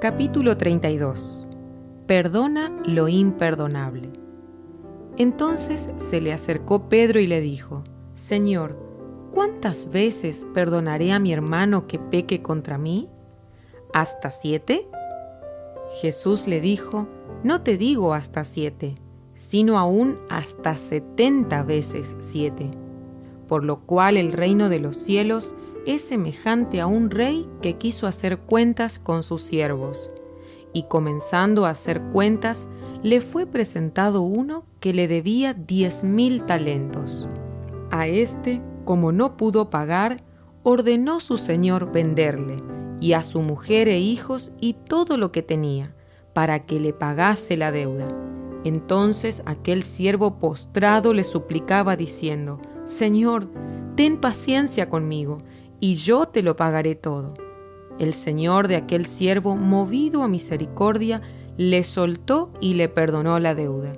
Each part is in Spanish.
Capítulo 32. Perdona lo imperdonable. Entonces se le acercó Pedro y le dijo: Señor, ¿cuántas veces perdonaré a mi hermano que peque contra mí? ¿Hasta 7? Jesús le dijo: No te digo hasta 7, sino aún hasta 70 veces 7. Por lo cual el reino de los cielos es semejante a un rey que quiso hacer cuentas con sus siervos. Y comenzando a hacer cuentas, le fue presentado uno que le debía 10,000 talentos. A éste, como no pudo pagar, ordenó su señor venderle, y a su mujer e hijos y todo lo que tenía, para que le pagase la deuda. Entonces aquel siervo postrado le suplicaba diciendo: Señor, ten paciencia conmigo, y yo te lo pagaré todo. El señor de aquel siervo, movido a misericordia, le soltó y le perdonó la deuda.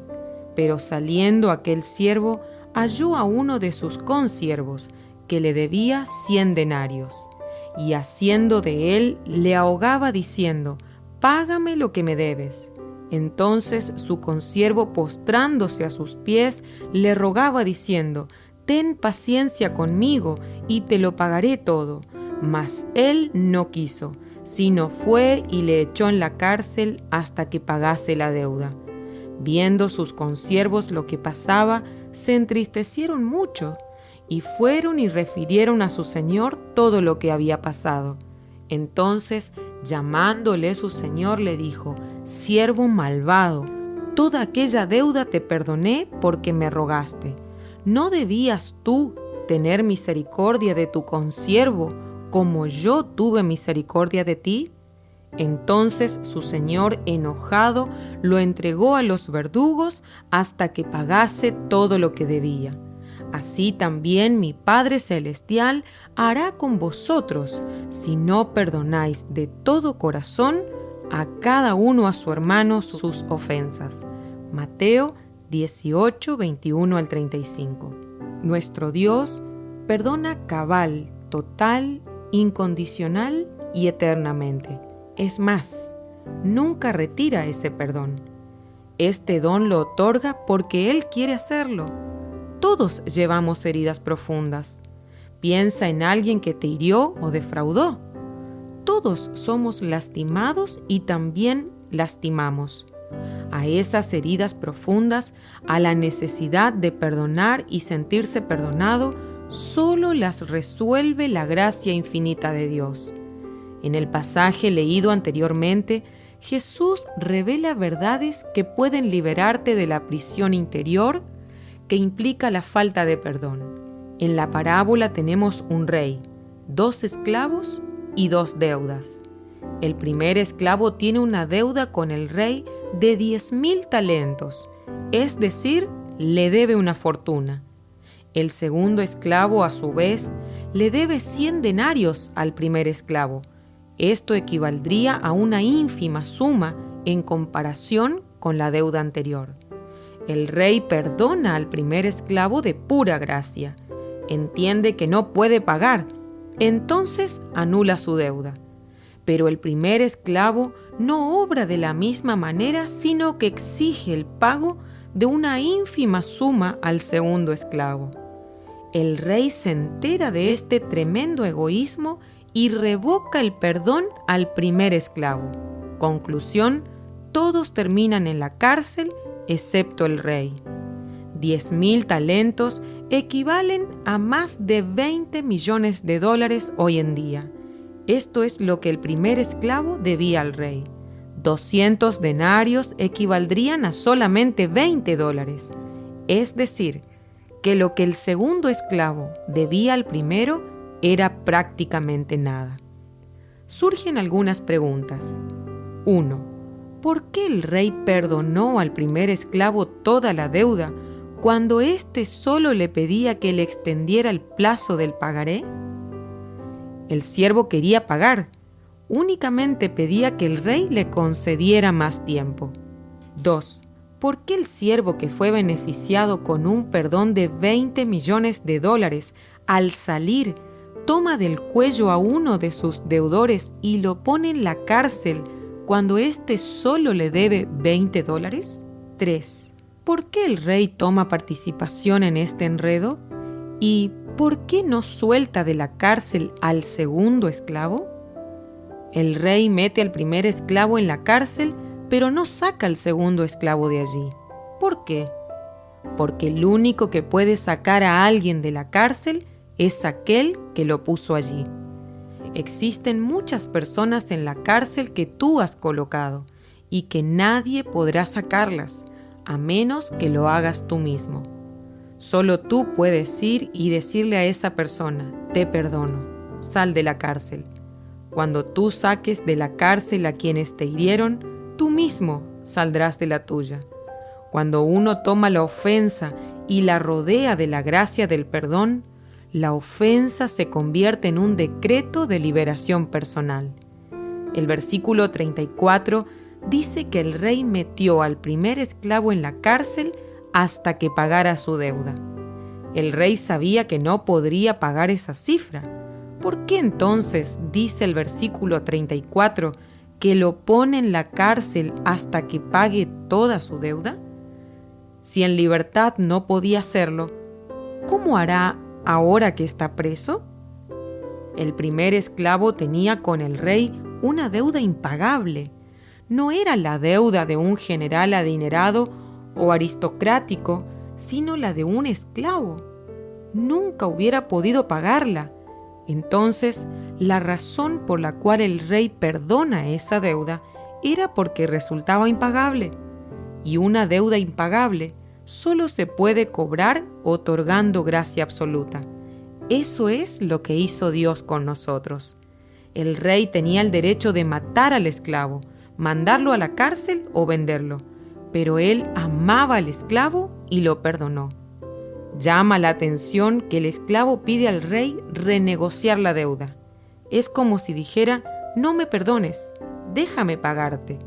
Pero saliendo aquel siervo, halló a uno de sus consiervos, que le debía 100 denarios, y haciendo de él, le ahogaba diciendo: Págame lo que me debes. Entonces su consiervo, postrándose a sus pies, le rogaba diciendo: Ten paciencia conmigo, y te lo pagaré todo. Mas él no quiso, sino fue y le echó en la cárcel hasta que pagase la deuda. Viendo sus consiervos lo que pasaba, se entristecieron mucho, y fueron y refirieron a su señor todo lo que había pasado. Entonces, llamándole su señor, le dijo: Siervo malvado, toda aquella deuda te perdoné porque me rogaste. ¿No debías tú tener misericordia de tu consiervo, como yo tuve misericordia de ti? Entonces su señor, enojado, lo entregó a los verdugos hasta que pagase todo lo que debía. Así también mi Padre Celestial hará con vosotros, si no perdonáis de todo corazón a cada uno a su hermano sus ofensas. Mateo 18, 21 al 35. Nuestro Dios perdona cabal, total, incondicional y eternamente. Es más, nunca retira ese perdón. Este don lo otorga porque Él quiere hacerlo. Todos llevamos heridas profundas. Piensa en alguien que te hirió o defraudó. Todos somos lastimados y también lastimamos. A esas heridas profundas, a la necesidad de perdonar y sentirse perdonado, solo las resuelve la gracia infinita de Dios. En el pasaje leído anteriormente, Jesús revela verdades que pueden liberarte de la prisión interior que implica la falta de perdón. En la parábola tenemos un rey, 2 esclavos y 2 deudas. El primer esclavo tiene una deuda con el rey de 10,000 talentos, es decir, le debe una fortuna. El segundo esclavo, a su vez, le debe 100 denarios al primer esclavo. Esto equivaldría a una ínfima suma en comparación con la deuda anterior. El rey perdona al primer esclavo de pura gracia. Entiende que no puede pagar, entonces anula su deuda. Pero el primer esclavo no obra de la misma manera, sino que exige el pago de una ínfima suma al segundo esclavo. El rey se entera de este tremendo egoísmo y revoca el perdón al primer esclavo. Conclusión: todos terminan en la cárcel, excepto el rey. 10,000 talentos equivalen a más de $20 millones hoy en día. Esto es lo que el primer esclavo debía al rey. 200 denarios equivaldrían a solamente $20. Es decir, que lo que el segundo esclavo debía al primero era prácticamente nada. Surgen algunas preguntas. 1. ¿Por qué el rey perdonó al primer esclavo toda la deuda cuando éste solo le pedía que le extendiera el plazo del pagaré? El siervo quería pagar, únicamente pedía que el rey le concediera más tiempo. 2. ¿Por qué el siervo que fue beneficiado con un perdón de $20 millones al salir toma del cuello a uno de sus deudores y lo pone en la cárcel cuando éste solo le debe $20? 3. ¿Por qué el rey toma participación en este enredo? ¿Y por qué no suelta de la cárcel al segundo esclavo? El rey mete al primer esclavo en la cárcel, pero no saca al segundo esclavo de allí. ¿Por qué? Porque el único que puede sacar a alguien de la cárcel es aquel que lo puso allí. Existen muchas personas en la cárcel que tú has colocado y que nadie podrá sacarlas, a menos que lo hagas tú mismo. Solo tú puedes ir y decirle a esa persona: te perdono, sal de la cárcel. Cuando tú saques de la cárcel a quienes te hirieron, tú mismo saldrás de la tuya. Cuando uno toma la ofensa y la rodea de la gracia del perdón, la ofensa se convierte en un decreto de liberación personal. El versículo 34 dice que el rey metió al primer esclavo en la cárcel hasta que pagara su deuda. El rey sabía que no podría pagar esa cifra. ¿Por qué entonces dice el versículo 34 que lo pone en la cárcel hasta que pague toda su deuda? Si en libertad no podía hacerlo, ¿cómo hará ahora que está preso? El primer esclavo tenía con el rey una deuda impagable. No era la deuda de un general adinerado o aristocrático, sino la de un esclavo. Nunca hubiera podido pagarla. Entonces, la razón por la cual el rey perdona esa deuda era porque resultaba impagable. Y una deuda impagable solo se puede cobrar otorgando gracia absoluta. Eso es lo que hizo Dios con nosotros. El rey tenía el derecho de matar al esclavo, mandarlo a la cárcel o venderlo, pero él amaba al esclavo y lo perdonó. Llama la atención que el esclavo pide al rey renegociar la deuda. Es como si dijera: no me perdones, déjame pagarte.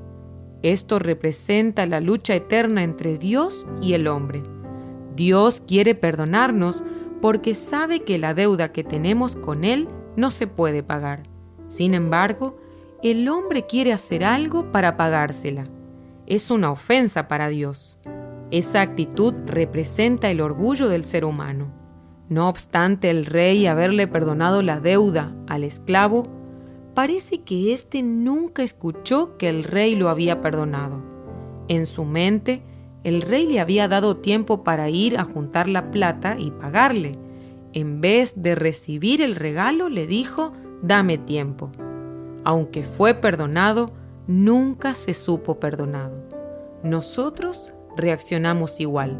Esto representa la lucha eterna entre Dios y el hombre. Dios quiere perdonarnos porque sabe que la deuda que tenemos con Él no se puede pagar. Sin embargo, el hombre quiere hacer algo para pagársela. Es una ofensa para Dios. Esa actitud representa el orgullo del ser humano. No obstante el rey haberle perdonado la deuda al esclavo, parece que éste nunca escuchó que el rey lo había perdonado. En su mente, el rey le había dado tiempo para ir a juntar la plata y pagarle. En vez de recibir el regalo, le dijo: dame tiempo. Aunque fue perdonado, nunca se supo perdonado. Nosotros reaccionamos igual.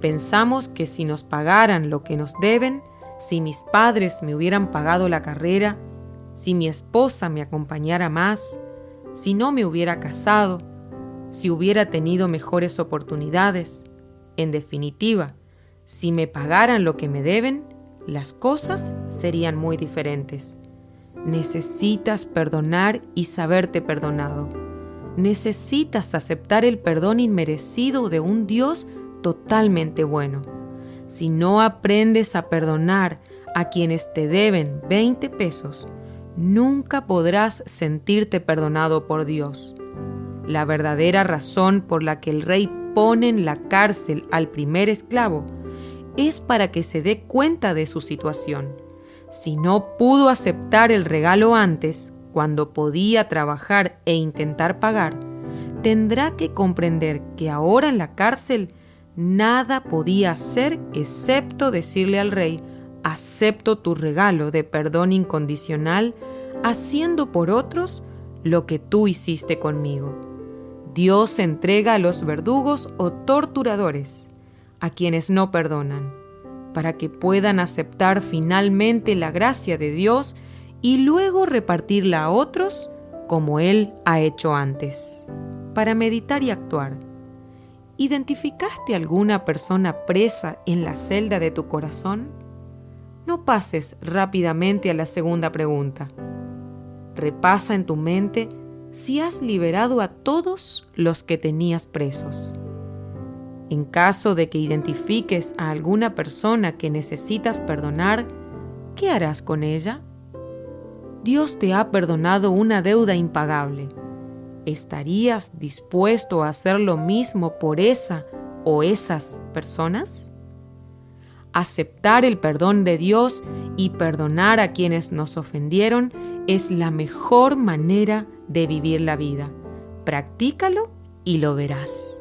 Pensamos que si nos pagaran lo que nos deben, si mis padres me hubieran pagado la carrera, si mi esposa me acompañara más, si no me hubiera casado, si hubiera tenido mejores oportunidades, en definitiva, si me pagaran lo que me deben, las cosas serían muy diferentes. Necesitas perdonar y saberte perdonado. Necesitas aceptar el perdón inmerecido de un Dios totalmente bueno. Si no aprendes a perdonar a quienes te deben 20 pesos, nunca podrás sentirte perdonado por Dios. La verdadera razón por la que el rey pone en la cárcel al primer esclavo es para que se dé cuenta de su situación. Si no pudo aceptar el regalo antes, cuando podía trabajar e intentar pagar, tendrá que comprender que ahora en la cárcel nada podía hacer excepto decirle al rey: acepto tu regalo de perdón incondicional, haciendo por otros lo que tú hiciste conmigo. Dios entrega a los verdugos o torturadores, a quienes no perdonan, para que puedan aceptar finalmente la gracia de Dios y luego repartirla a otros como Él ha hecho antes. Para meditar y actuar, ¿identificaste alguna persona presa en la celda de tu corazón? No pases rápidamente a la segunda pregunta. Repasa en tu mente si has liberado a todos los que tenías presos. En caso de que identifiques a alguna persona que necesitas perdonar, ¿qué harás con ella? Dios te ha perdonado una deuda impagable. ¿estarías dispuesto a hacer lo mismo por esa o esas personas? Aceptar el perdón de Dios y perdonar a quienes nos ofendieron es la mejor manera de vivir la vida. Practícalo y lo verás.